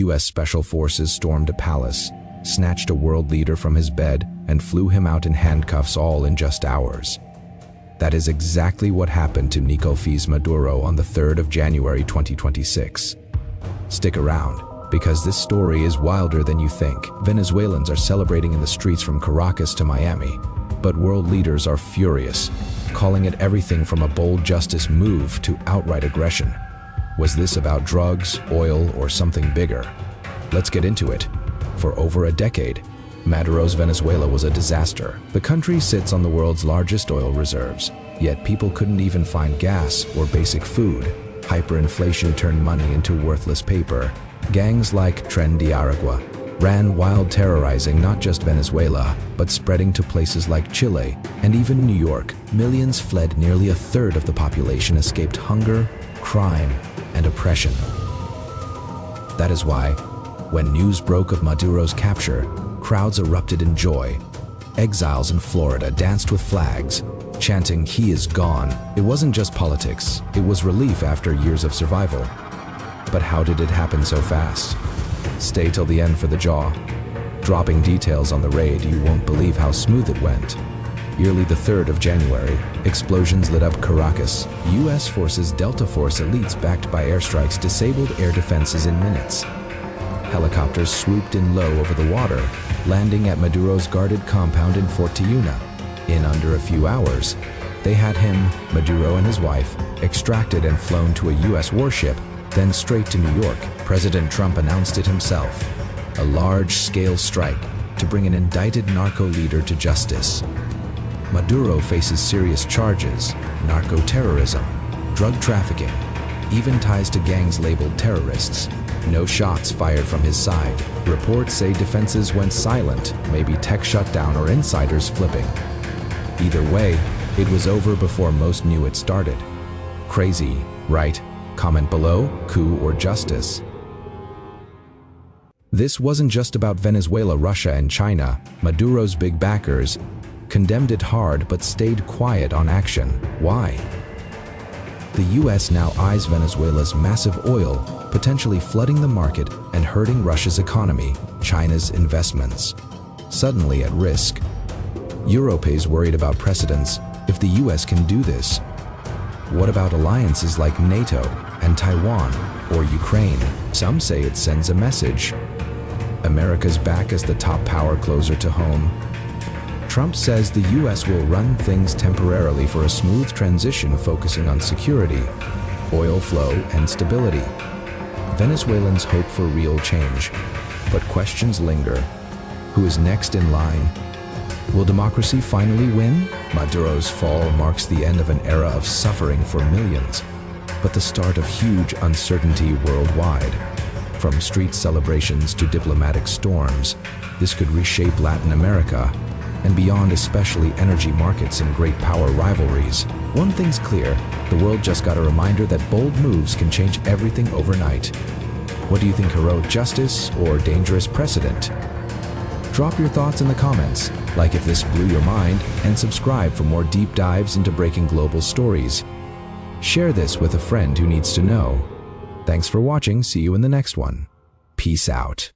US Special Forces stormed a palace, snatched a world leader from his bed, and flew him out in handcuffs, all in just hours. That is exactly what happened to Nicolás Maduro on the 3rd of January 2026. Stick around, because this story is wilder than you think. Venezuelans are celebrating in the streets from Caracas to Miami, but world leaders are furious, calling it everything from a bold justice move to outright aggression. Was this about drugs, oil, or something bigger? Let's get into it. For over a decade, Maduro's Venezuela was a disaster. The country sits on the world's largest oil reserves, yet people couldn't even find gas or basic food. Hyperinflation turned money into worthless paper. Gangs like Tren de Aragua ran wild, terrorizing not just Venezuela, but spreading to places like Chile and even New York. Millions fled. Nearly a third of the population escaped hunger, crime, and oppression. That is why, when news broke of Maduro's capture, crowds erupted in joy. Exiles in Florida danced with flags, chanting, "He is gone." It wasn't just politics, it was relief after years of survival. But how did it happen so fast? Stay till the end for the jaw-dropping details on the raid. You won't believe how smooth it went. Early the 3rd of January, explosions lit up Caracas. US Forces Delta Force elites backed by airstrikes disabled air defenses in minutes. Helicopters swooped in low over the water, landing at Maduro's guarded compound in Fort Tiuna. In under a few hours, they had him, Maduro and his wife, extracted and flown to a US warship, then straight to New York. President Trump announced it himself, a large-scale strike to bring an indicted narco leader to justice. Maduro faces serious charges: narco-terrorism, drug trafficking, even ties to gangs labeled terrorists. No shots fired from his side. Reports say defenses went silent, maybe tech shutdown or insiders flipping. Either way, it was over before most knew it started. Crazy, right? Comment below, coup or justice? This wasn't just about Venezuela, Russia, and China. Maduro's big backers condemned it hard but stayed quiet on action. Why? The US now eyes Venezuela's massive oil, potentially flooding the market and hurting Russia's economy. China's investments suddenly at risk. Europe is worried about precedents. If the US can do this, what about alliances like NATO and Taiwan or Ukraine? Some say it sends a message. America's back as the top power closer to home. Trump says the US will run things temporarily for a smooth transition, focusing on security, oil flow, and stability. Venezuelans hope for real change, but questions linger. Who is next in line? Will democracy finally win? Maduro's fall marks the end of an era of suffering for millions, but the start of huge uncertainty worldwide. From street celebrations to diplomatic storms, this could reshape Latin America and beyond, especially energy markets and great power rivalries. One thing's clear, the world just got a reminder that bold moves can change everything overnight. What do you think, heroic justice or dangerous precedent? Drop your thoughts in the comments, like if this blew your mind, and subscribe for more deep dives into breaking global stories. Share this with a friend who needs to know. Thanks for watching. See you in the next one. Peace out.